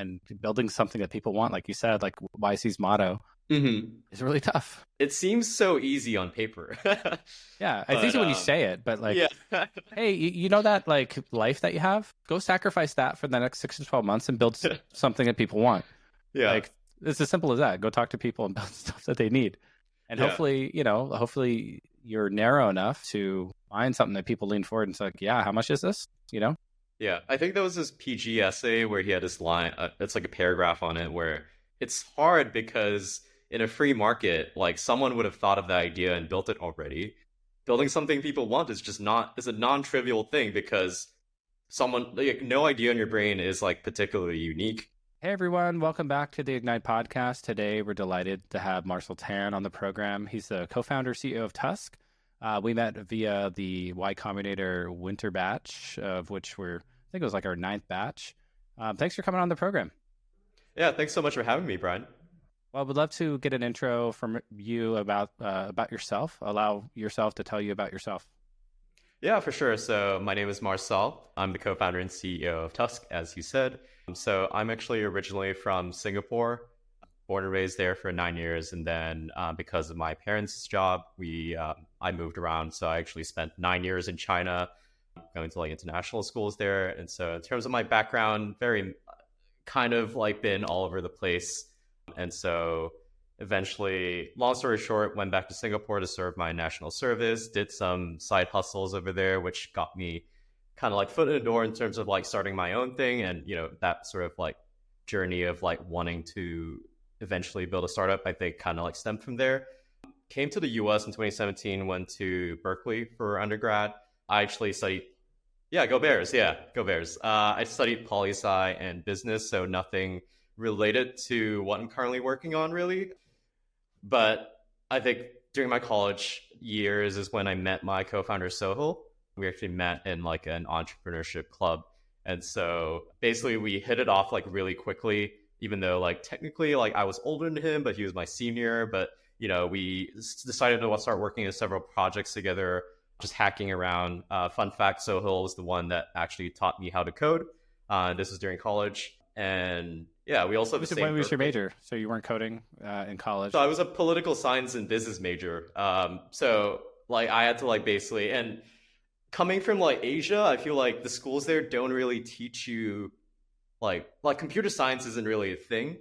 and building something that people want, like you said, like YC's motto, is really tough. It seems so easy on paper. Yeah, it's But easy when you say it, but like, yeah. hey, you know that like life that you have? Go sacrifice that for the next 6 to 12 months and build something that people want. Yeah. Like, it's as simple as that. Go talk to people and build stuff that they need. And Yeah. hopefully you're narrow enough to find something that people lean forward and say, like, yeah, how much is this? Yeah. I think there was this PG essay where he had this line, it's like a paragraph on it where it's hard because in a free market, like someone would have thought of the idea and built it already. Building something people want is just not, it's a non-trivial thing because someone, like, no idea in your brain is like particularly unique. Hey everyone, welcome back to the Ignite podcast. Today we're delighted to have Marcel Tan on the program. He's the co-founder, CEO of Tusk. We met via the Y Combinator winter batch, of which I think it was like our 9th batch. Thanks for coming on the program. Yeah, thanks so much for having me, Brian. Well, we'd love to get an intro from you about yourself. Allow yourself to tell you about yourself. Yeah, for sure. So my name is Marcel. I'm the co-founder and CEO of Tusk, as you said. So I'm actually originally from Singapore, born and raised there for 9 years. And then because of my parents' job, I moved around. So I actually spent 9 years in China, going to like international schools there. And so in terms of my background, very kind of like been all over the place. And so eventually, long story short, went back to Singapore to serve my national service, did some side hustles over there, which got me kind of like foot in the door in terms of like starting my own thing. And, that sort of like journey of like wanting to eventually build a startup, I think kind of like stemmed from there. Came to the US in 2017, went to Berkeley for undergrad. I actually studied, yeah, go Bears. Yeah, go Bears. I studied poli-sci and business, so nothing related to what I'm currently working on really. But I think during my college years is when I met my co-founder Sohil. We actually met in like an entrepreneurship club. And so basically we hit it off like really quickly, even though like technically like I was older than him, but he was my senior. But, we decided to start working on several projects together, just hacking around. Fun fact, Sohil was the one that actually taught me how to code. This was during college. And yeah, we also have the same. When was your major? So you weren't coding in college? So I was a political science and business major. So like I had to like basically, and coming from like Asia, I feel like the schools there don't really teach you like computer science isn't really a thing.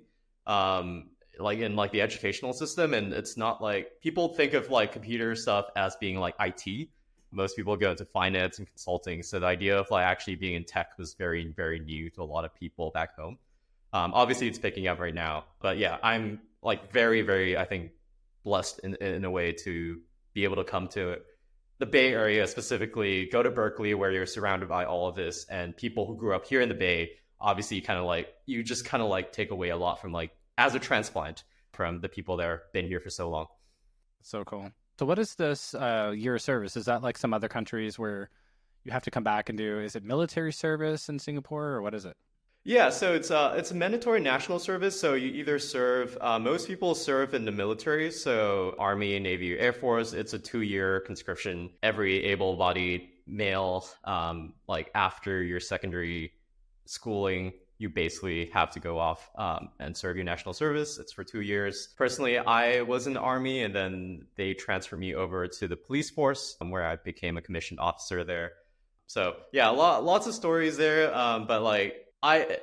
Like in like the educational system, and it's not like people think of like computer stuff as being like IT. Most people go into finance and consulting. So the idea of like actually being in tech was very, very new to a lot of people back home. Obviously it's picking up right now, but yeah, I'm like very, very, I think, blessed in a way to be able to come to the Bay Area, specifically go to Berkeley where you're surrounded by all of this and people who grew up here in the Bay. Obviously you just kind of like take away a lot from like as a transplant from the people that have been here for so long. So cool. So what is this year of service? Is that like some other countries where you have to come back and do, is it military service in Singapore or what is it? Yeah, so it's a mandatory national service. So you either serve, most people serve in the military, so Army, Navy, Air Force. It's a 2-year conscription. Every able-bodied male, like after your secondary schooling, you basically have to go off and serve your national service. It's for 2 years. Personally, I was in the Army, and then they transferred me over to the police force, where I became a commissioned officer there. So yeah, lots of stories there, but like.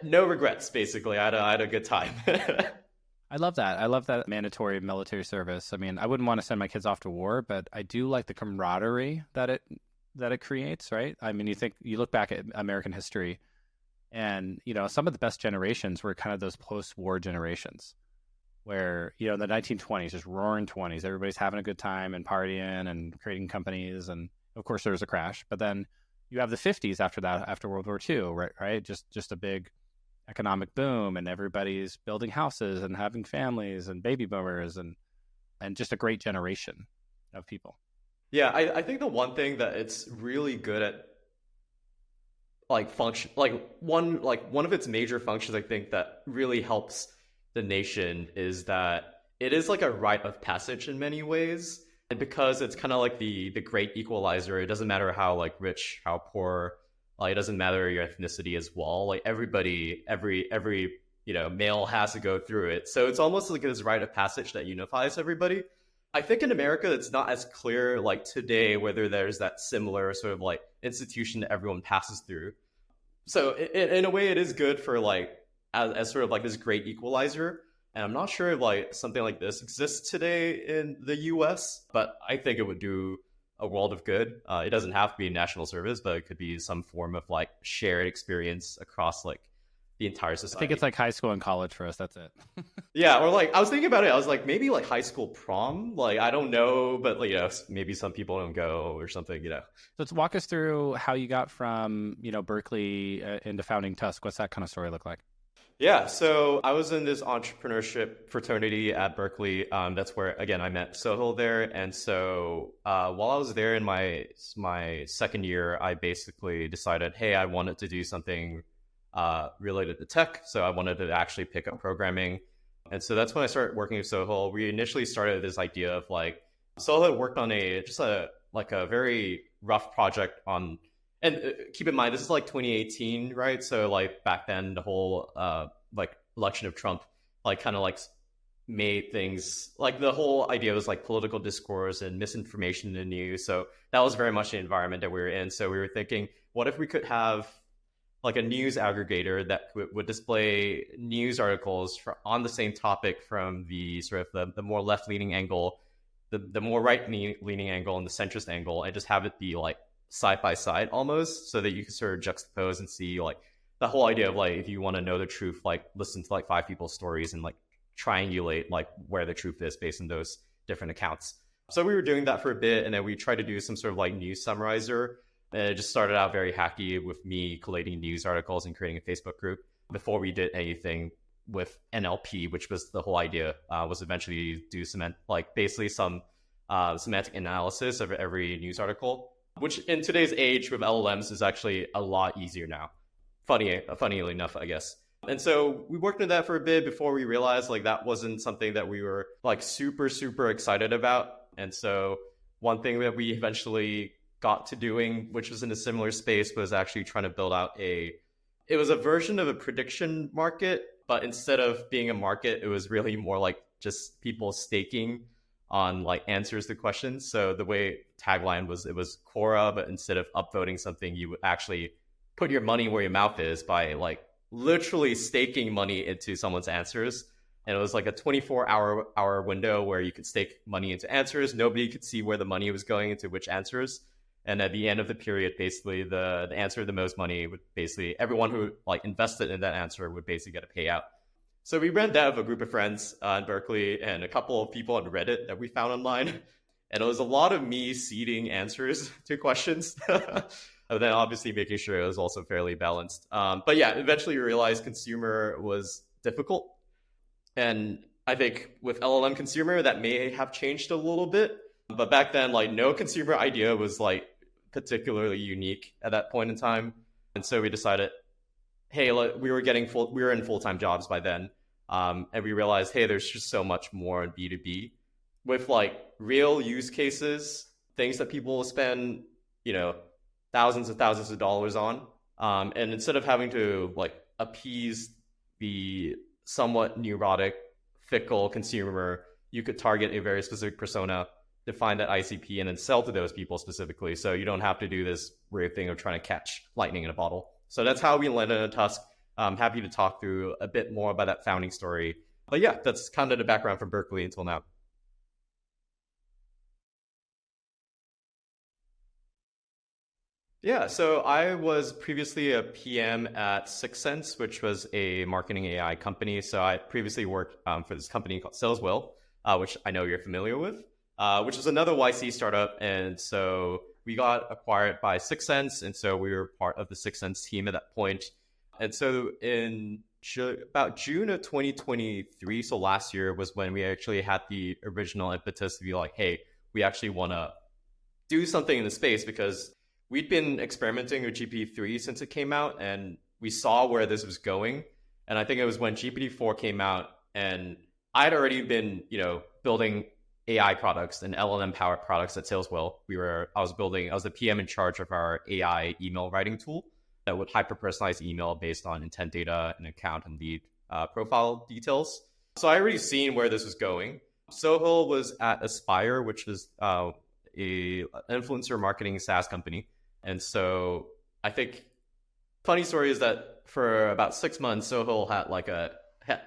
No regrets, basically. I had a good time. I love that. I love that mandatory military service. I mean, I wouldn't want to send my kids off to war, but I do like the camaraderie that it creates, right? I mean, you look back at American history and, some of the best generations were kind of those post-war generations where, in the 1920s, just roaring 20s, everybody's having a good time and partying and creating companies. And of course there was a crash, but then you have the 50s after that, after World War II, right? Just a big economic boom, and everybody's building houses and having families and baby boomers and just a great generation of people. Yeah, I think the one thing that it's really good at, like function, like one of its major functions, I think that really helps the nation is that it is like a rite of passage in many ways. And because it's kind of like the great equalizer, it doesn't matter how like rich, how poor, like it doesn't matter your ethnicity as well. Like everybody, every male has to go through it. So it's almost like this rite of passage that unifies everybody. I think in America, it's not as clear like today whether there's that similar sort of like institution that everyone passes through. So in a way, it is good for like as sort of like this great equalizer. And I'm not sure if like something like this exists today in the US, but I think it would do a world of good. It doesn't have to be national service, but it could be some form of like shared experience across like the entire society. I think it's like high school and college for us. That's it. Yeah, or like I was thinking about it. I was like, maybe like high school prom. Like I don't know, but like, maybe some people don't go or something. So let's walk us through how you got from Berkeley into founding Tusk. What's that kind of story look like? Yeah, so I was in this entrepreneurship fraternity at Berkeley. That's where, again, I met Sohil there. And so while I was there in my second year, I basically decided, hey, I wanted to do something related to tech. So I wanted to actually pick up programming. And so that's when I started working with Sohil. We initially started this idea of like, Sohil had worked on a very rough project on. And keep in mind, this is like 2018, right? So like back then, the whole like election of Trump, like kind of like made things like the whole idea was like political discourse and misinformation in the news. So that was very much the environment that we were in. So we were thinking, what if we could have like a news aggregator that would display news articles on the same topic from the sort of the more left-leaning angle, the more right-leaning angle, and the centrist angle, and just have it be like side by side almost, so that you can sort of juxtapose and see like the whole idea of like, if you want to know the truth, like listen to like 5 people's stories and like triangulate like where the truth is based on those different accounts. So we were doing that for a bit, and then we tried to do some sort of like news summarizer. And it just started out very hacky with me collating news articles and creating a Facebook group before we did anything with NLP, which was the whole idea, was eventually do some like basically some semantic analysis of every news article, which in today's age with LLMs is actually a lot easier now. Funnily enough, I guess. And so we worked on that for a bit before we realized like that wasn't something that we were like super, super excited about. And so one thing that we eventually got to doing, which was in a similar space, was actually trying to build out it was a version of a prediction market, but instead of being a market, it was really more like just people staking on like answers to questions. So the way tagline was, it was Quora, but instead of upvoting something, you would actually put your money where your mouth is by like literally staking money into someone's answers. And it was like a 24-hour window where you could stake money into answers. Nobody could see where the money was going into which answers. And at the end of the period, basically the answer of the most money would basically, everyone who like invested in that answer would basically get a payout. So we ran that with a group of friends in Berkeley and a couple of people on Reddit that we found online. And it was a lot of me seeding answers to questions. And then obviously making sure it was also fairly balanced. But yeah, eventually we realized consumer was difficult. And I think with LLM consumer, that may have changed a little bit. But back then, like no consumer idea was like particularly unique at that point in time. And so we decided, hey, we were in full-time jobs by then. And we realized, hey, there's just so much more in B2B with like real use cases, things that people will spend, thousands and thousands of dollars on. And instead of having to like appease the somewhat neurotic, fickle consumer, you could target a very specific persona, define that ICP, and then sell to those people specifically. So you don't have to do this weird thing of trying to catch lightning in a bottle. So that's how we landed on Tusk. I'm happy to talk through a bit more about that founding story. But yeah, that's kind of the background from Berkeley until now. Yeah, so I was previously a PM at 6 Sense, which was a marketing AI company. So I previously worked for this company called Saleswell, which I know you're familiar with, which was another YC startup. And so we got acquired by 6 Sense. And so we were part of the 6 Sense team at that point. And so in about June of 2023, so last year, was when we actually had the original impetus to be like, hey, we actually want to do something in the space, because we'd been experimenting with GPT-3 since it came out, and we saw where this was going. And I think it was when GPT-4 came out, and I'd already been, building AI products and LLM-powered products at Saleswell. I was the PM in charge of our AI email writing tool that would hyper-personalize email based on intent data and account and lead profile details. So I already seen where this was going. Sohail was at Aspire, which was a influencer marketing SaaS company. And so I think funny story is that for about 6 months, Sohail had like had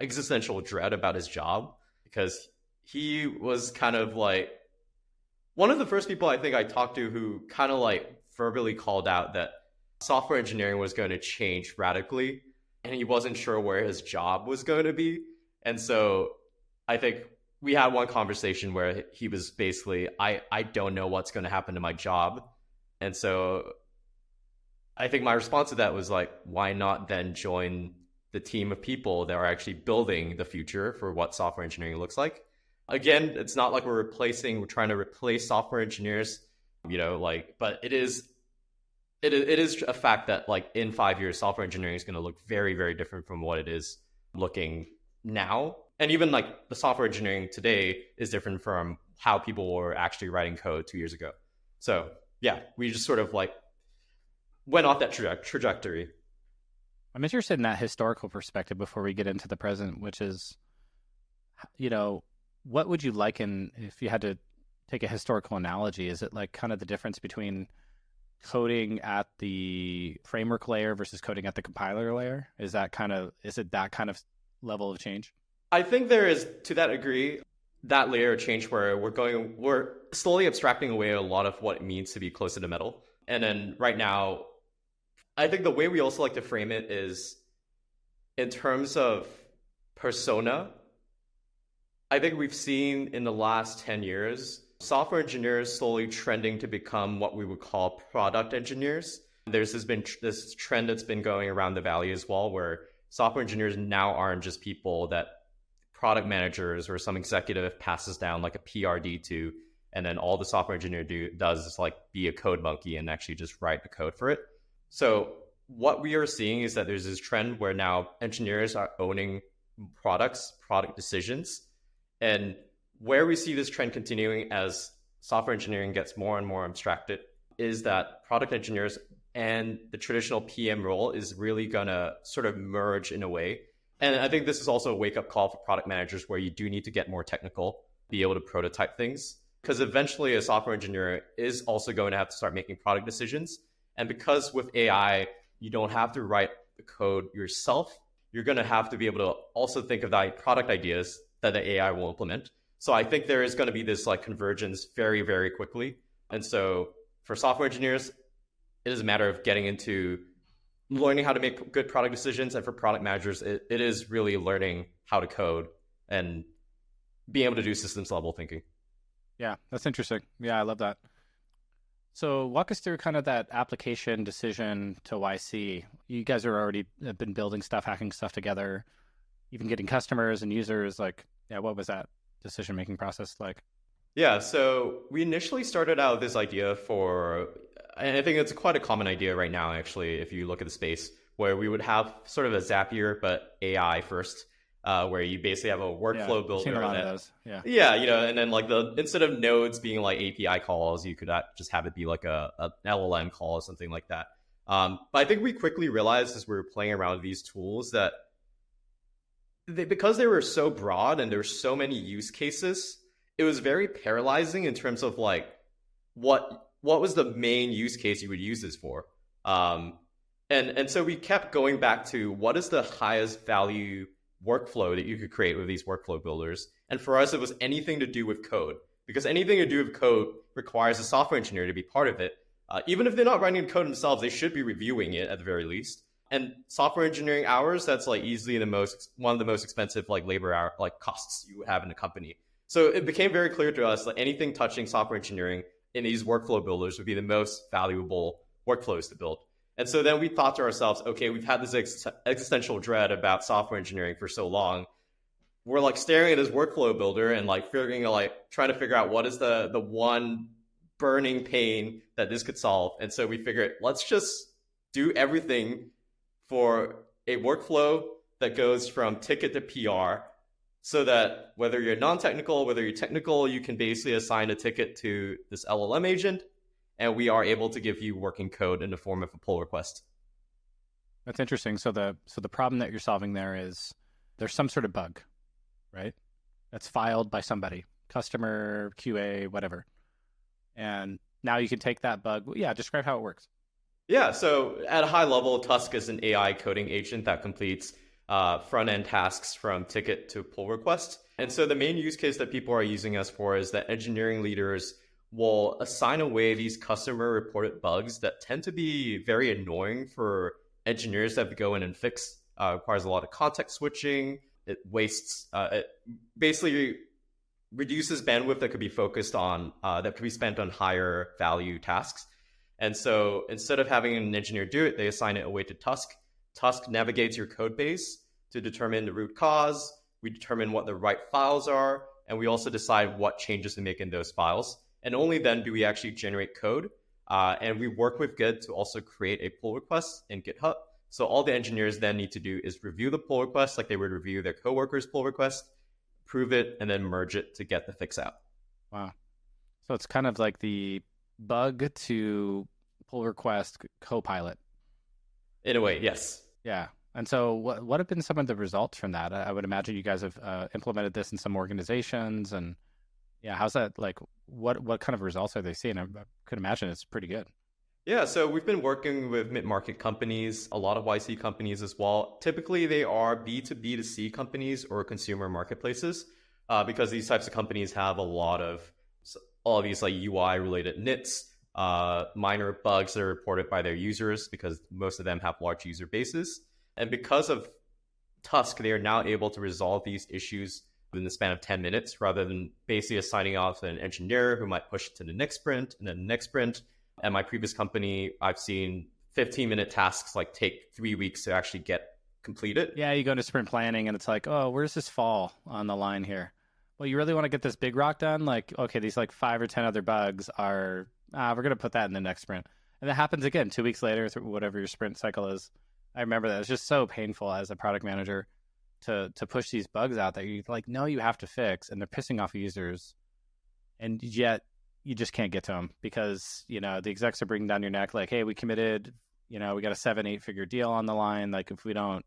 existential dread about his job because he was kind of like one of the first people I think I talked to who kind of like verbally called out that software engineering was going to change radically and he wasn't sure where his job was going to be. And so I think we had one conversation where he was basically, I don't know what's going to happen to my job. And so I think my response to that was like, why not then join the team of people that are actually building the future for what software engineering looks like? Again, it's not like we're trying to replace software engineers, but it is a fact that like in 5 years, software engineering is going to look very, very different from what it is looking now. And even like the software engineering today is different from how people were actually writing code 2 years ago. So yeah, we just sort of like went off that trajectory. I'm interested in that historical perspective before we get into the present, which is, what would you liken if you had to take a historical analogy? Is it like kind of the difference between coding at the framework layer versus coding at the compiler layer? Is it that kind of level of change? I think there is, to that degree, that layer of change where we're slowly abstracting away a lot of what it means to be close to the metal. And then right now, I think the way we also like to frame it is in terms of persona. I think we've seen in the last 10 years, software engineers slowly trending to become what we would call product engineers. There's been this trend that's been going around the valley as well, where software engineers now aren't just people that product managers or some executive passes down like a PRD to, and then all the software engineer does is like be a code monkey and actually just write the code for it. So what we are seeing is that there's this trend where now engineers are owning product decisions. And where we see this trend continuing as software engineering gets more and more abstracted is that product engineers and the traditional PM role is really going to sort of merge in a way. And I think this is also a wake-up call for product managers where you do need to get more technical, be able to prototype things. Because eventually a software engineer is also going to have to start making product decisions. And because with AI, you don't have to write the code yourself, you're going to have to be able to also think of the product ideas that the AI will implement. So I think there is going to be this like convergence very, very quickly. And so for software engineers, it is a matter of getting into learning how to make good product decisions. And for product managers, it is really learning how to code and being able to do systems level thinking. Yeah, that's interesting. Yeah, I love that. So walk us through kind of that application decision to YC. You guys are already been building stuff, hacking stuff together, even getting customers and users. Like, yeah, what was that decision-making process like? Yeah, so we initially started out with this idea and I think it's quite a common idea right now, actually, if you look at the space, where we would have sort of a Zapier, but AI first, where you basically have a workflow builder. Seen a lot of those. Yeah. Yeah, and then like instead of nodes being like API calls, you could just have it be like a LLM call or something like that. But I think we quickly realized as we were playing around with these tools that because they were so broad and there were so many use cases, it was very paralyzing in terms of like what was the main use case you would use this for. And so we kept going back to what is the highest value workflow that you could create with these workflow builders. And for us, it was anything to do with code, because anything to do with code requires a software engineer to be part of it. Even if they're not writing code themselves, they should be reviewing it at the very least. And software engineering hours, that's like easily one of the most expensive like labor hour like costs you have in a company. So it became very clear to us that anything touching software engineering in these workflow builders would be the most valuable workflows to build. And so then we thought to ourselves, okay, we've had this existential dread about software engineering for so long. We're like staring at this workflow builder and like trying to figure out what is the one burning pain that this could solve. And so we figured, let's just do everything for a workflow that goes from ticket to PR, so that whether you're non-technical, whether you're technical, you can basically assign a ticket to this LLM agent, and we are able to give you working code in the form of a pull request. That's interesting. So the problem that you're solving there is there's some sort of bug, right? That's filed by somebody, customer, QA, whatever. And now you can take that bug. Yeah, describe how it works. Yeah, so at a high level, Tusk is an AI coding agent that completes front-end tasks from ticket to pull request. And so the main use case that people are using us for is that engineering leaders will assign away these customer reported bugs that tend to be very annoying for engineers that have to go in and fix. Requires a lot of context switching. It wastes, it basically reduces bandwidth that could be focused on, that could be spent on higher value tasks. And so instead of having an engineer do it, they assign it away to Tusk. Tusk navigates your code base to determine the root cause. We determine what the right files are, and we also decide what changes to make in those files. And only then do we actually generate code. And we work with Git to also create a pull request in GitHub. So all the engineers then need to do is review the pull request like they would review their coworkers' pull request, prove it, and then merge it to get the fix out. Wow. So it's kind of like the bug to pull request copilot. In a way, yes. Yeah. And so what have been some of the results from that? I would imagine you guys have implemented this in some organizations. And yeah, how's that like? What kind of results are they seeing? I could imagine it's pretty good. Yeah, so we've been working with mid-market companies, a lot of YC companies as well. Typically, they are B2B2C companies or consumer marketplaces because these types of companies have a lot of all of these like UI-related nits, minor bugs that are reported by their users because most of them have large user bases. And because of Tusk, they are now able to resolve these issues within the span of 10 minutes rather than basically assigning off an engineer who might push it to the next sprint and then the next sprint. At my previous company, I've seen 15-minute tasks like take 3 weeks to actually get completed. Yeah, you go into sprint planning and it's like, oh, where's this fall on the line here? Well, you really want to get this big rock done? Like, okay, these like 5 or 10 other bugs are, we're going to put that in the next sprint. And that happens again 2 weeks later, whatever your sprint cycle is. I remember that. It's just so painful as a product manager to push these bugs out that you like know you have to fix, and they're pissing off users. And yet you just can't get to them because, you know, the execs are bringing down your neck like, hey, we committed, you know, we got a 7-8 figure deal on the line. Like if we don't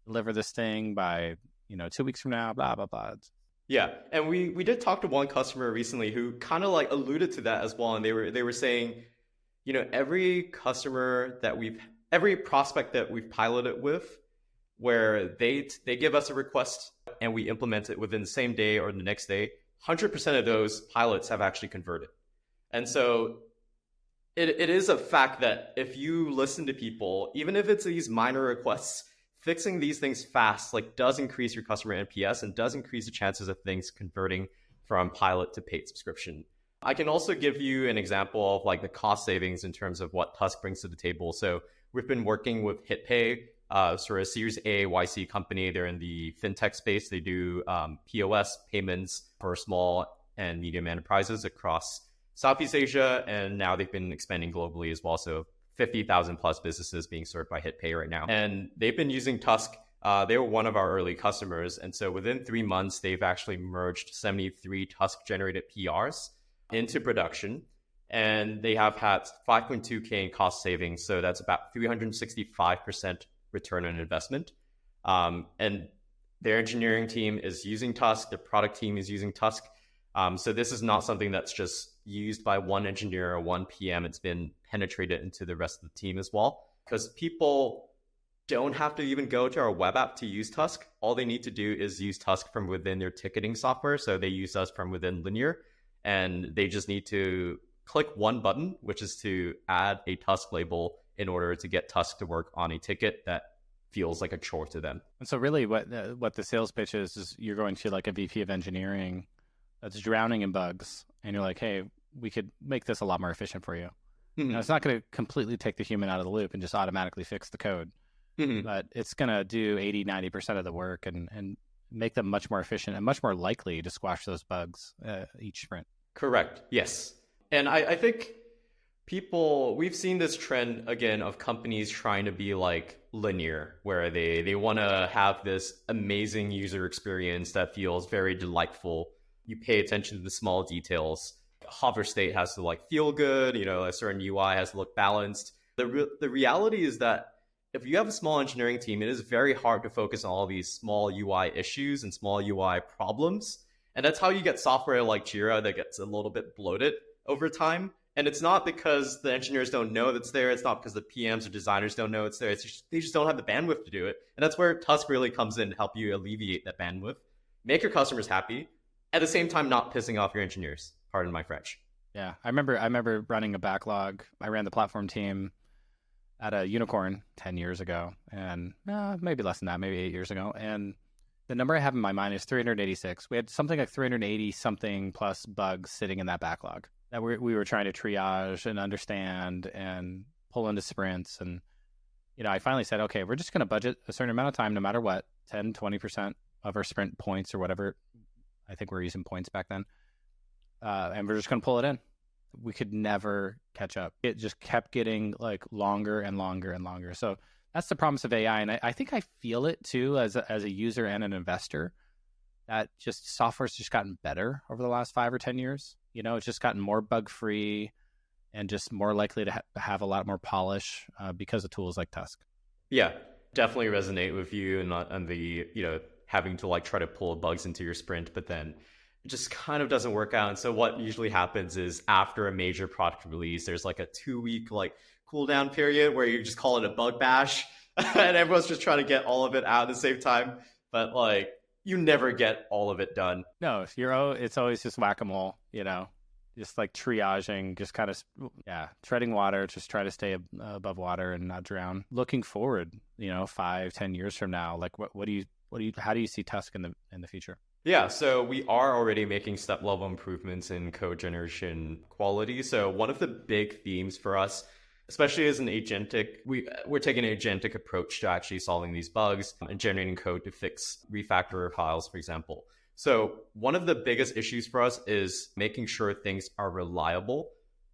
deliver this thing by, you know, 2 weeks from now, blah, blah, blah. Yeah. And we did talk to one customer recently who kind of like alluded to that as well. And they were saying, you know, every prospect that we've piloted with where they give us a request and we implement it within the same day or the next day, 100% of those pilots have actually converted. And so it is a fact that if you listen to people, even if it's these minor requests, fixing these things fast like does increase your customer NPS and does increase the chances of things converting from pilot to paid subscription. I can also give you an example of like the cost savings in terms of what Tusk brings to the table. So we've been working with HitPay, sort of Series A YC company. They're in the fintech space. They do POS payments for small and medium enterprises across Southeast Asia, and now they've been expanding globally as well. So 50,000 plus businesses being served by HitPay right now. And they've been using Tusk. They were one of our early customers. And so within 3 months, they've actually merged 73 Tusk-generated PRs into production. And they have had 5.2K in cost savings. So that's about 365% return on investment. And their engineering team is using Tusk. Their product team is using Tusk. So this is not something that's just used by one engineer or one PM. It's been penetrated into the rest of the team as well. Because people don't have to even go to our web app to use Tusk. All they need to do is use Tusk from within their ticketing software. So they use us from within Linear. And they just need to click one button, which is to add a Tusk label in order to get Tusk to work on a ticket that feels like a chore to them. And so really what the sales pitch is you're going to like a VP of engineering that's drowning in bugs. And you're like, hey, we could make this a lot more efficient for you. Now, it's not going to completely take the human out of the loop and just automatically fix the code. But it's going to do 80, 90% of the work and make them much more efficient and much more likely to squash those bugs each sprint. Correct. Yes. And I think we've seen this trend again of companies trying to be like Linear, where they want to have this amazing user experience that feels very delightful. You pay attention to the small details. Hover state has to like feel good. You know, a certain UI has to look balanced. The reality is that if you have a small engineering team, it is very hard to focus on all these small UI issues and small UI problems. And that's how you get software like Jira that gets a little bit bloated over time. And it's not because the engineers don't know that's there. It's not because the PMs or designers don't know it's there. They just don't have the bandwidth to do it. And that's where Tusk really comes in to help you alleviate that bandwidth, make your customers happy, at the same time not pissing off your engineers. Pardon my French. Yeah, I remember running a backlog. I ran the platform team at a unicorn 10 years ago, and maybe less than that, maybe 8 years ago. And the number I have in my mind is 386. We had something like 380 something plus bugs sitting in that backlog that we were trying to triage and understand and pull into sprints. And, I finally said, okay, we're just going to budget a certain amount of time, no matter what, 10, 20% of our sprint points or whatever. I think we were using points back then. And we're just going to pull it in. We could never catch up. It just kept getting like longer and longer and longer. So that's the promise of AI. And I think I feel it too as a user and an investor, that just software's just gotten better over the last 5 or 10 years. It's just gotten more bug free and just more likely to have a lot more polish because of tools like Tusk. Yeah, definitely resonate with you and on the, having to like try to pull bugs into your sprint, but then it just kind of doesn't work out. And so what usually happens is after a major product release, there's like a 2-week like cool down period where you just call it a bug bash and everyone's just trying to get all of it out at the same time. But like, you never get all of it done. No, it's always just whack-a-mole, just like triaging, just kind of, treading water, just try to stay above water and not drown. Looking forward, 5-10 years from now, like how do you see Tusk in the future? Yeah, so we are already making step-level improvements in code generation quality. So one of the big themes for us, especially as an agentic, we're taking an agentic approach to actually solving these bugs and generating code to fix refactor files, for example. So one of the biggest issues for us is making sure things are reliable.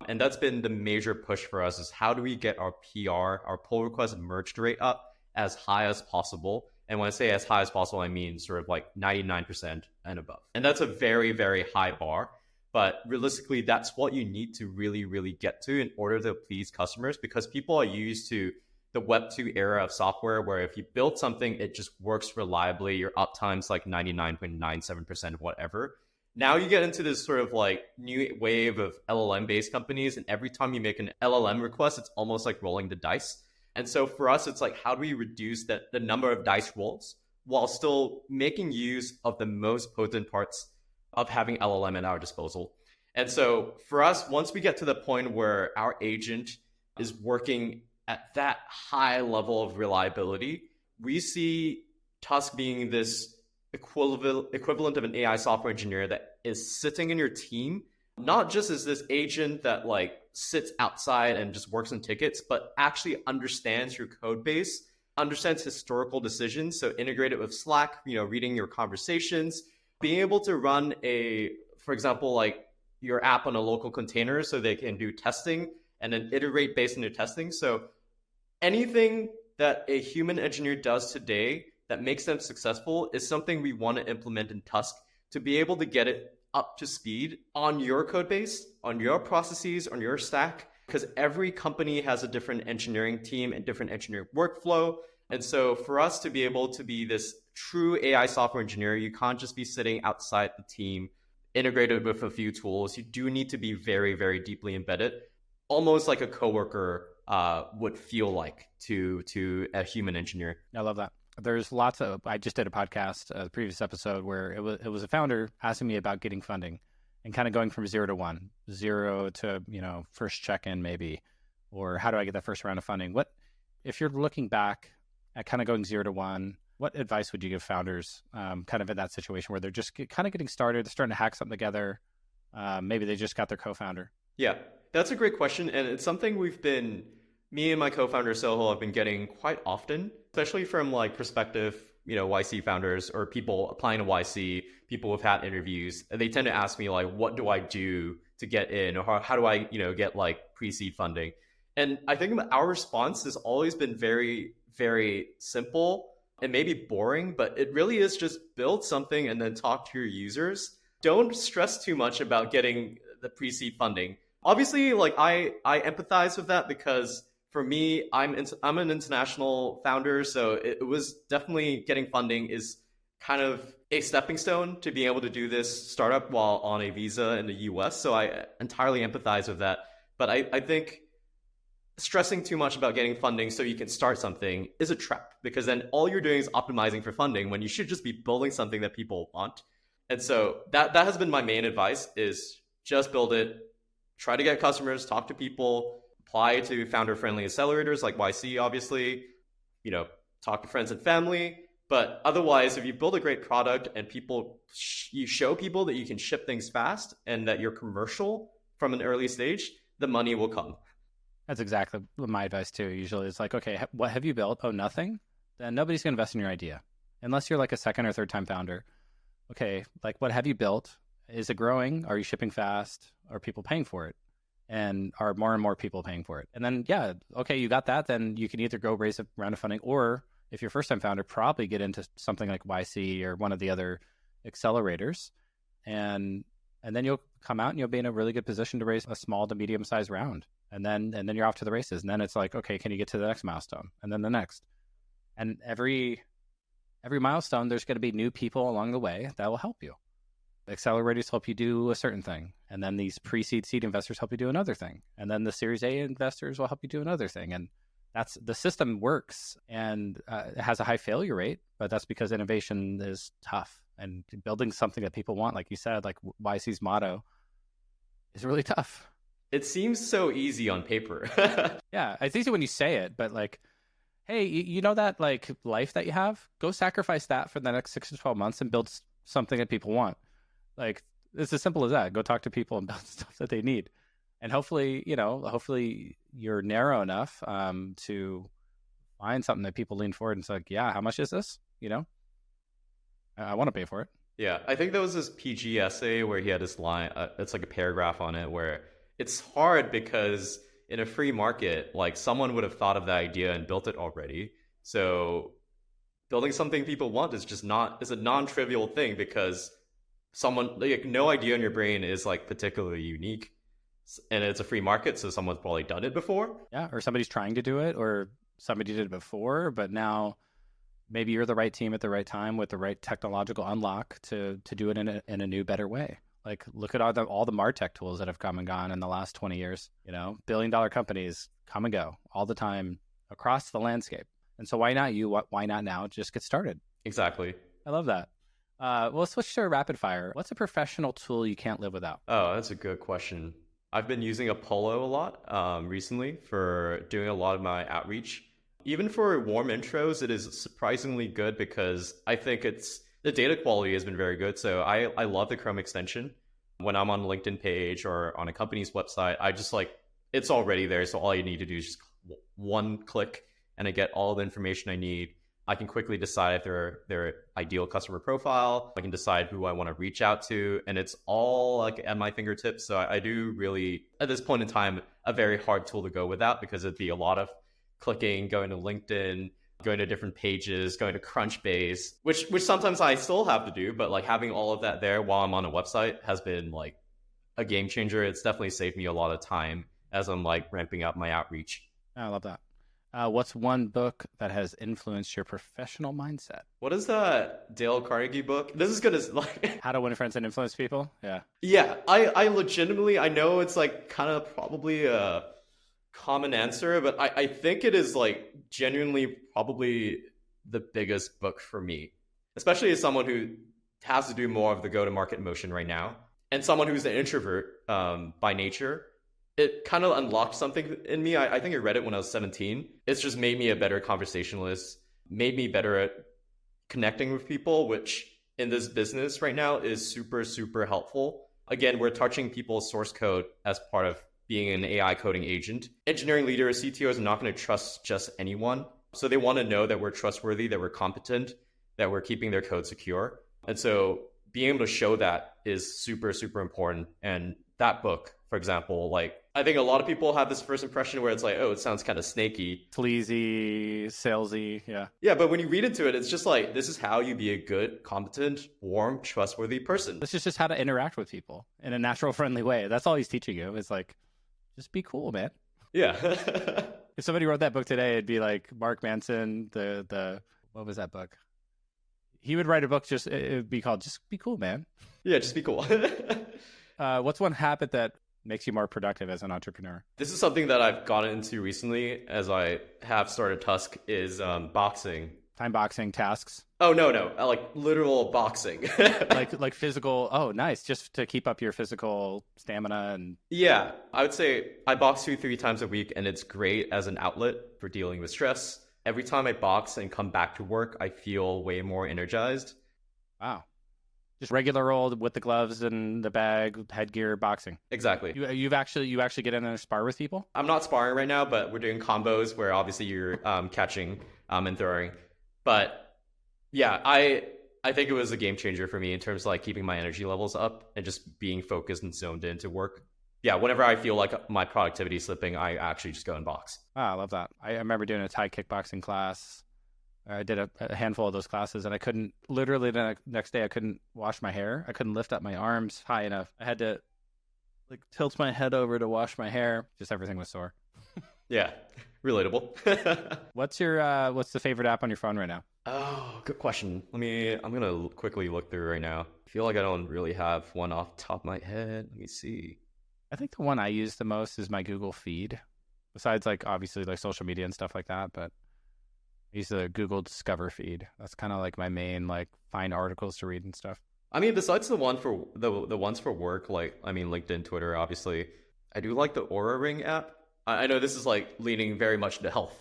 And that's been the major push for us, is how do we get our PR, our pull request merged rate up as high as possible. And when I say as high as possible, I mean sort of like 99% and above. And that's a very, very high bar. But realistically, that's what you need to really, really get to in order to please customers, because people are used to the Web 2 era of software where if you build something, it just works reliably. Your uptime's like 99.97% whatever. Now you get into this sort of like new wave of LLM-based companies, and every time you make an LLM request, it's almost like rolling the dice. And so for us, it's like, how do we reduce the number of dice rolls while still making use of the most potent parts of having LLM at our disposal? And so for us, once we get to the point where our agent is working at that high level of reliability, we see Tusk being this equivalent of an AI software engineer that is sitting in your team, not just as this agent that like sits outside and just works on tickets, but actually understands your code base, understands historical decisions. So integrate it with Slack, reading your conversations, being able to run for example, like your app on a local container so they can do testing and then iterate based on your testing. So anything that a human engineer does today that makes them successful is something we want to implement in Tusk to be able to get it up to speed on your code base, on your processes, on your stack, because every company has a different engineering team and different engineering workflow. And so for us to be able to be this true AI software engineer, you can't just be sitting outside the team, integrated with a few tools. You do need to be very, very deeply embedded, almost like a coworker would feel like to a human engineer. I love that. There's lots of, I just did a podcast, the previous episode, where it was a founder asking me about getting funding and kind of going from 0 to 1, 0 to, first check-in maybe, or how do I get that first round of funding? If you're looking back at kind of going 0 to 1, what advice would you give founders kind of in that situation where they're just kind of getting started, they're starting to hack something together, maybe they just got their co-founder? Yeah, that's a great question. And it's something me and my co-founder Soho have been getting quite often, especially from like prospective, YC founders or people applying to YC, people who've had interviews. And they tend to ask me like, what do I do to get in? Or how do I, get like pre-seed funding? And I think our response has always been very, very simple and maybe boring, but it really is just build something and then talk to your users. Don't stress too much about getting the pre-seed funding. Obviously, like I empathize with that because For me, I'm an international founder, so it was definitely getting funding is kind of a stepping stone to being able to do this startup while on a visa in the US. So I entirely empathize with that. But I think stressing too much about getting funding so you can start something is a trap, because then all you're doing is optimizing for funding when you should just be building something that people want. And so that has been my main advice, is just build it, try to get customers, talk to people, apply to founder friendly accelerators like YC, obviously, talk to friends and family. But otherwise, if you build a great product and you show people that you can ship things fast and that you're commercial from an early stage, the money will come. That's exactly my advice too. Usually it's like, okay, what have you built? Oh, nothing? Then nobody's going to invest in your idea unless you're like a second or third time founder. Okay, like what have you built? Is it growing? Are you shipping fast? Are people paying for it? And are more and more people paying for it? And then, yeah, okay, you got that. Then you can either go raise a round of funding, or if you're first time founder, probably get into something like YC or one of the other accelerators. And then you'll come out and you'll be in a really good position to raise a small to medium sized round. And then you're off to the races. And then it's like, okay, can you get to the next milestone? And then the next. And every milestone, there's going to be new people along the way that will help you. Accelerators help you do a certain thing. And then these pre-seed seed investors help you do another thing. And then the Series A investors will help you do another thing. And that's the system works, and it has a high failure rate, but that's because innovation is tough. And building something that people want, like you said, like YC's motto, is really tough. It seems so easy on paper. Yeah, it's easy when you say it, but like, hey, you know that like life that you have? Go sacrifice that for the next 6 to 12 months and build something that people want. Like, it's as simple as that. Go talk to people and build stuff that they need. And hopefully you're narrow enough to find something that people lean forward and say, like, yeah, how much is this? I want to pay for it. Yeah, I think there was this PG essay where he had this line, it's like a paragraph on it, where it's hard because in a free market, like someone would have thought of the idea and built it already. So building something people want is a non-trivial thing, because someone, like, no idea in your brain is like particularly unique. And it's a free market, so someone's probably done it before. Yeah, or somebody's trying to do it, or somebody did it before, but now maybe you're the right team at the right time with the right technological unlock to do it in a new, better way. Like, look at all the MarTech tools that have come and gone in the last 20 years. Billion-dollar companies come and go all the time across the landscape. And so why not you? Why not now? Just get started. Exactly. I love that. Well, let's switch to a rapid fire. What's a professional tool you can't live without? Oh, that's a good question. I've been using Apollo a lot recently for doing a lot of my outreach. Even for warm intros, it is surprisingly good, because I think the data quality has been very good. So I love the Chrome extension. When I'm on a LinkedIn page or on a company's website, I just it's already there. So all you need to do is just one click and I get all the information I need. I can quickly decide if they're their ideal customer profile. I can decide who I want to reach out to, and it's all like at my fingertips. So I do really, at this point in time, a very hard tool to go without, because it'd be a lot of clicking, going to LinkedIn, going to different pages, going to Crunchbase, which sometimes I still have to do, but like having all of that there while I'm on a website has been like a game changer. It's definitely saved me a lot of time as I'm like ramping up my outreach. I love that. What's one book that has influenced your professional mindset? What is that Dale Carnegie book? This is gonna like How to Win Friends and Influence People. Yeah. Yeah, I legitimately, I know it's like kind of probably a common answer, but I think it is like genuinely probably the biggest book for me, especially as someone who has to do more of the go-to-market motion right now, and someone who's an introvert by nature. It kind of unlocked something in me. I think I read it when I was 17. It's just made me a better conversationalist, made me better at connecting with people, which in this business right now is super, super helpful. Again, we're touching people's source code as part of being an AI coding agent. Engineering leaders, CTOs are not going to trust just anyone. So they want to know that we're trustworthy, that we're competent, that we're keeping their code secure. And so being able to show that is super, super important. And that book, for example, like, I think a lot of people have this first impression where it's like, oh, it sounds kind of snaky, sleazy, salesy. Yeah. Yeah. But when you read into it, it's just like, this is how you be a good, competent, warm, trustworthy person. This is just how to interact with people in a natural, friendly way. That's all he's teaching you. It's like, just be cool, man. Yeah. If somebody wrote that book today, it'd be like Mark Manson, the what was that book? He would write a book, just it would be called Just Be Cool, Man. Yeah, just be cool. What's one habit that makes you more productive as an entrepreneur? This is something that I've gotten into recently as I have started Tusk is boxing. Time boxing, tasks, Oh, no. Like literal boxing. like physical. Oh, nice. Just to keep up your physical stamina and Yeah, I would say I box 2, 3 times a week, and it's great as an outlet for dealing with stress. Every time I box and come back to work, I feel way more energized. wow. Just regular old with the gloves and the bag, headgear, boxing. Exactly. You actually get in there and spar with people? I'm not sparring right now, but we're doing combos where obviously you're catching and throwing. But yeah, I think it was a game changer for me in terms of like keeping my energy levels up and just being focused and zoned into work. Yeah, whenever I feel like my productivity is slipping, I actually just go and box. Ah, I love that. I remember doing a Thai kickboxing class. I did a handful of those classes, and I couldn't, literally the next day, I couldn't wash my hair. I couldn't lift up my arms high enough. I had to like tilt my head over to wash my hair. Just everything was sore. Yeah, relatable. What's the favorite app on your phone right now? Oh, good question. I'm gonna quickly look through right now. I feel like I don't really have one off the top of my head. Let me see. I think the one I use the most is my Google feed. Besides, like, obviously, like social media and stuff like that, but I use the Google Discover feed. That's kind of like my main, like, find articles to read and stuff. I mean, besides the one for the ones for work, like LinkedIn, Twitter, obviously, I do like the Aura Ring app. I know this is like leaning very much into health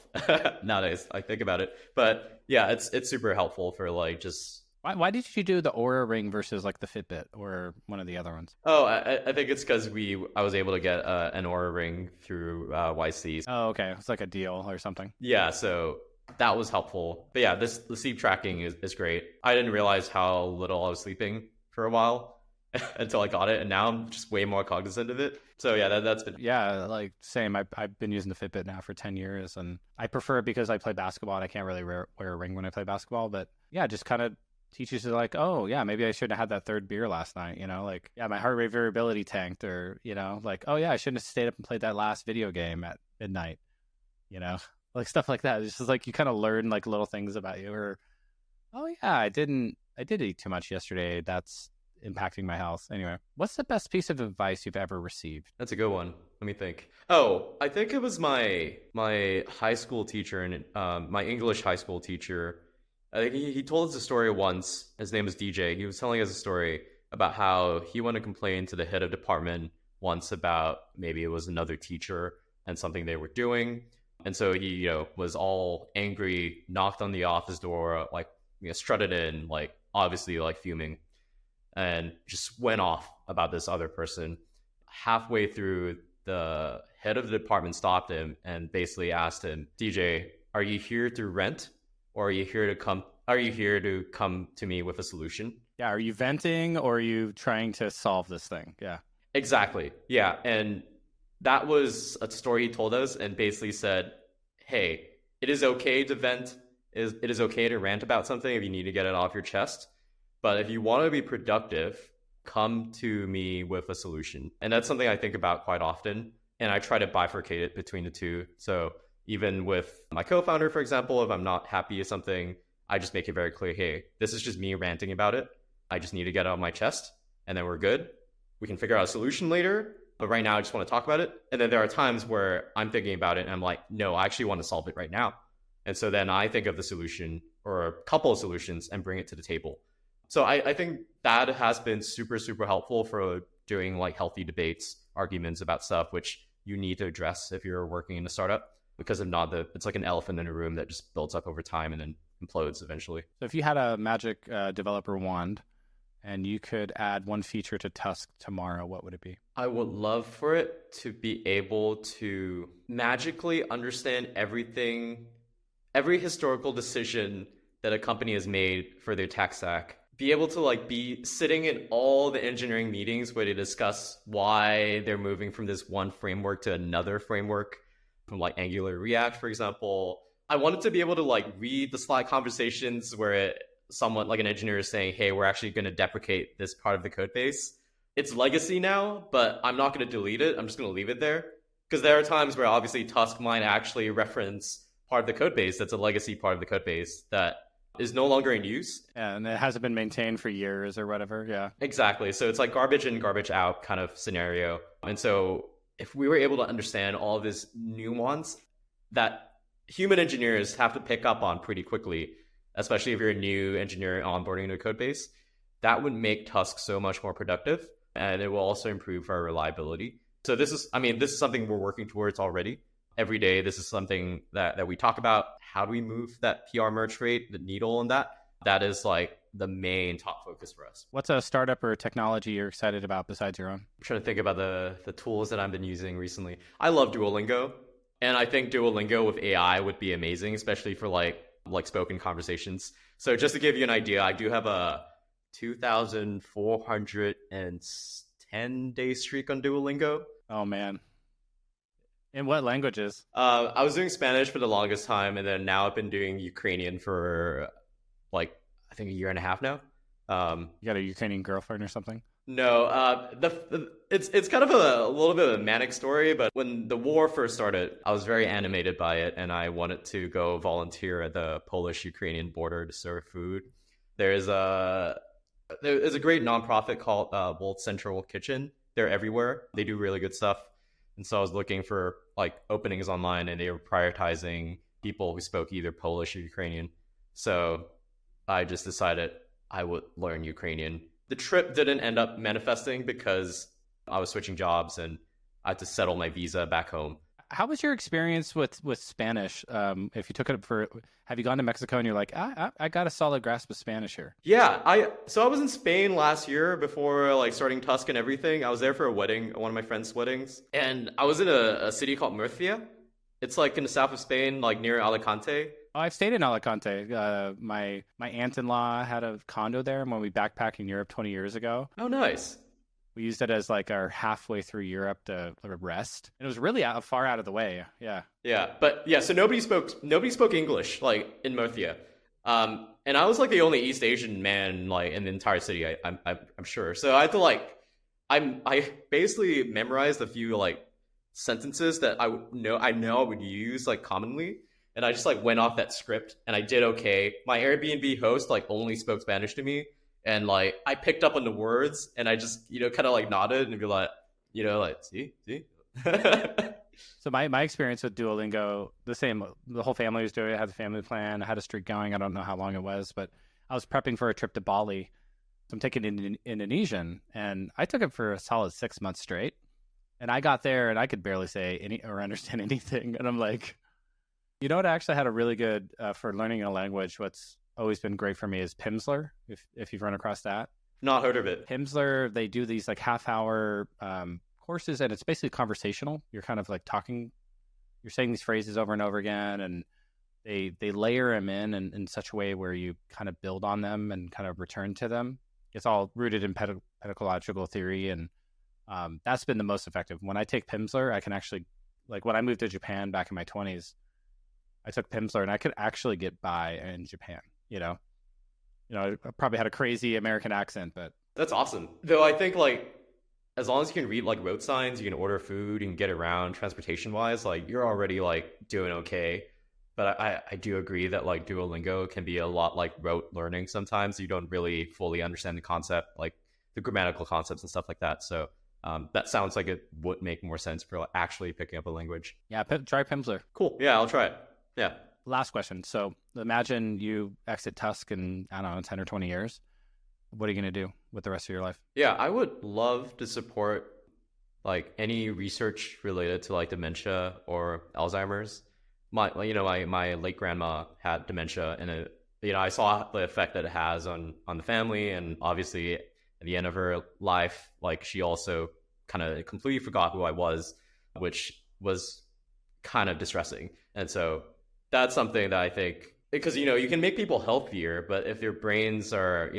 nowadays. I think about it, but yeah, it's super helpful for like just. Why did you do the Aura Ring versus like the Fitbit or one of the other ones? Oh, I think it's because I was able to get an Aura Ring through YC. Oh, okay, it's like a deal or something. Yeah, so that was helpful. But yeah, the sleep tracking is great. I didn't realize how little I was sleeping for a while until I got it, and now I'm just way more cognizant of it. So yeah, that's been. Yeah, like same. I've been using the Fitbit now for 10 years, and I prefer it because I play basketball and I can't really wear a ring when I play basketball. But yeah, just kind of teaches you like, oh yeah, maybe I shouldn't have had that third beer last night. You know, like yeah, my heart rate variability tanked, or you know, like oh yeah, I shouldn't have stayed up and played that last video game at midnight. You know, like stuff like that. It's just like you kind of learn like little things about you, or oh yeah, I did eat too much yesterday. That's impacting my health. Anyway, what's the best piece of advice you've ever received? That's a good one. Let me think. Oh, I think it was my high school teacher and my English high school teacher. I think he told us a story once. His name is DJ. He was telling us a story about how he went to complain to the head of department once about maybe it was another teacher and something they were doing. And so he, was all angry, knocked on the office door, like, strutted in, like, obviously, like, fuming, and just went off about this other person. Halfway through, the head of the department stopped him and basically asked him, DJ, are you here to rent, or are you here to come to me with a solution? Yeah, are you venting or are you trying to solve this thing? Yeah. Exactly. Yeah. And that was a story he told us, and basically said, hey, it is okay to vent. It is okay to rant about something if you need to get it off your chest. But if you want to be productive, come to me with a solution. And that's something I think about quite often. And I try to bifurcate it between the two. So even with my co-founder, for example, if I'm not happy with something, I just make it very clear, hey, this is just me ranting about it. I just need to get it off my chest, and then we're good. We can figure out a solution later. But right now, I just want to talk about it. And then there are times where I'm thinking about it and I'm like, no, I actually want to solve it right now. And so then I think of the solution or a couple of solutions and bring it to the table. So I think that has been super, super helpful for doing like healthy debates, arguments about stuff, which you need to address if you're working in a startup, because if not, it's like an elephant in a room that just builds up over time and then implodes eventually. So if you had a magic developer wand and you could add one feature to Tusk tomorrow, what would it be? I would love for it to be able to magically understand everything, every historical decision that a company has made for their tech stack. Be able to like be sitting in all the engineering meetings where they discuss why they're moving from this one framework to another framework, from like Angular React, for example. I wanted to be able to like read the Slack conversations where someone like an engineer is saying, hey, we're actually going to deprecate this part of the code base. It's legacy now, but I'm not going to delete it. I'm just going to leave it there. Because there are times where obviously Tusk might actually reference part of the code base that's a legacy part of the code base that is no longer in use. Yeah, and it hasn't been maintained for years or whatever. Yeah. Exactly. So it's like garbage in, garbage out kind of scenario. And so if we were able to understand all of this nuance that human engineers have to pick up on pretty quickly, especially if you're a new engineer onboarding to a code base, that would make Tusk so much more productive, and it will also improve our reliability. So this is something we're working towards already. Every day, this is something that we talk about. How do we move that PR merge rate, the needle on that? That is like the main top focus for us. What's a startup or technology you're excited about besides your own? I'm trying to think about the tools that I've been using recently. I love Duolingo, and I think Duolingo with AI would be amazing, especially for like spoken conversations. So just to give you an idea, I do have a 2,410-day streak on Duolingo. Oh man. In what languages? I was doing Spanish for the longest time, and then now I've been doing Ukrainian for like I think a year and a half now. You got a Ukrainian girlfriend or something? No, it's kind of a little bit of a manic story, but when the war first started, I was very animated by it, and I wanted to go volunteer at the Polish-Ukrainian border to serve food. There's a great nonprofit called World Central Kitchen. They're everywhere. They do really good stuff. And so I was looking for like openings online, and they were prioritizing people who spoke either Polish or Ukrainian. So I just decided I would learn Ukrainian. The trip didn't end up manifesting because I was switching jobs and I had to settle my visa back home. How was your experience with Spanish? If you took it have you gone to Mexico and you're like, I got a solid grasp of Spanish here? Yeah, I was in Spain last year before like starting Tusk and everything. I was there for a wedding, one of my friend's weddings, and I was in a city called Murcia. It's like in the south of Spain, like near Alicante. Oh, I've stayed in Alicante. My aunt-in-law had a condo there when we backpacked in Europe 20 years ago. Oh, nice. We used it as like our halfway through Europe to rest. And it was really far out of the way. Yeah. Yeah. But yeah, so nobody spoke English like in Murcia. And I was like the only East Asian man like in the entire city, I'm sure. So I had to like I basically memorized a few like sentences that I know I would use like commonly. And I just like went off that script and I did okay. My Airbnb host like only spoke Spanish to me. And like I picked up on the words, and I just kind of like nodded and be like, see. So my experience with Duolingo, the same. The whole family was doing it. I had a family plan. I had a streak going. I don't know how long it was, but I was prepping for a trip to Bali. So I'm taking Indonesian, and I took it for a solid 6 months straight. And I got there, and I could barely say any or understand anything. And I'm like, you know what? I actually had a really good for learning a language. What's always been great for me is Pimsleur, if you've run across that. Not heard of it. Pimsleur, they do these like half-hour courses, and it's basically conversational. You're kind of like talking, you're saying these phrases over and over again, and they layer them in such a way where you kind of build on them and kind of return to them. It's all rooted in pedagogical theory, and that's been the most effective. When I take Pimsleur, I can actually, like when I moved to Japan back in my 20s, I took Pimsleur, and I could actually get by in Japan. I probably had a crazy American accent, but that's awesome. Though I think like as long as you can read like road signs, you can order food, you can get around transportation wise, like you're already like doing okay. But I do agree that like Duolingo can be a lot like rote learning sometimes. You don't really fully understand the concept, like the grammatical concepts and stuff like that. So that sounds like it would make more sense for like, actually picking up a language. Yeah, try Pimsleur. Cool. Yeah, I'll try it. Yeah. Last question. So imagine you exit Tusk in, I don't know, 10 or 20 years. What are you going to do with the rest of your life? Yeah, I would love to support like any research related to like dementia or Alzheimer's. My late grandma had dementia, and I saw the effect that it has on the family, and obviously at the end of her life, like she also kind of completely forgot who I was, which was kind of distressing. And so that's something that I think, because, you can make people healthier, but if their brains are,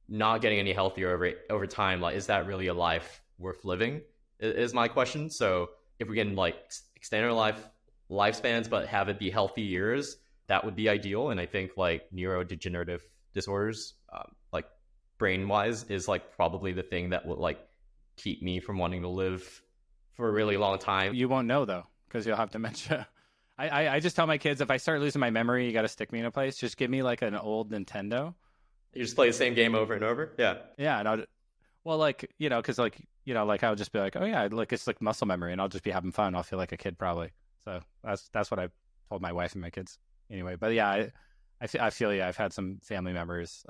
not getting any healthier over time, like, is that really a life worth living is my question. So if we can like extend our lifespans, but have it be healthy years, that would be ideal. And I think like neurodegenerative disorders, like brain wise, is like probably the thing that would like keep me from wanting to live for a really long time. You won't know though, because you'll have dementia. I just tell my kids, if I start losing my memory, you got to stick me in a place. Just give me like an old Nintendo. You just play the same game over and over. Yeah. Yeah, and well, like, because like, like I'll just be like, oh yeah, like it's like muscle memory, and I'll just be having fun. I'll feel like a kid probably. So that's what I told my wife and my kids anyway. But yeah, I feel yeah, I've had some family members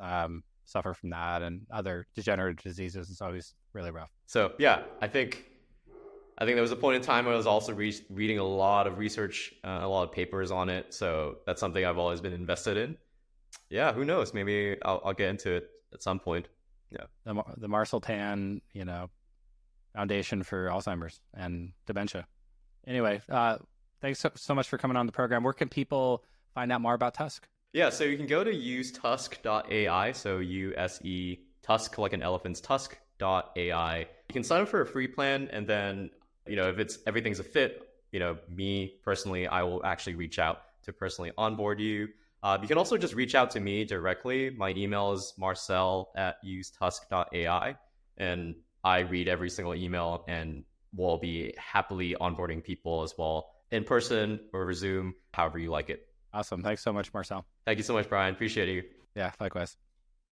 suffer from that and other degenerative diseases. It's always really rough. So yeah, I think there was a point in time where I was also reading a lot of research, a lot of papers on it. So that's something I've always been invested in. Yeah, who knows? Maybe I'll get into it at some point. Yeah, the Marcel Tan, Foundation for Alzheimer's and Dementia. Anyway, thanks so much for coming on the program. Where can people find out more about Tusk? Yeah, so you can go to usetusk.ai. So USE Tusk, like an elephant's tusk.ai. You can sign up for a free plan, and then if everything's a fit, me personally, I will actually reach out to personally onboard you. You can also just reach out to me directly. My email is marcel@usetusk.ai, and I read every single email and will be happily onboarding people as well, in person or over Zoom, however you like it. Awesome. Thanks so much, Marcel. Thank you so much, Brian. Appreciate you. Yeah, likewise.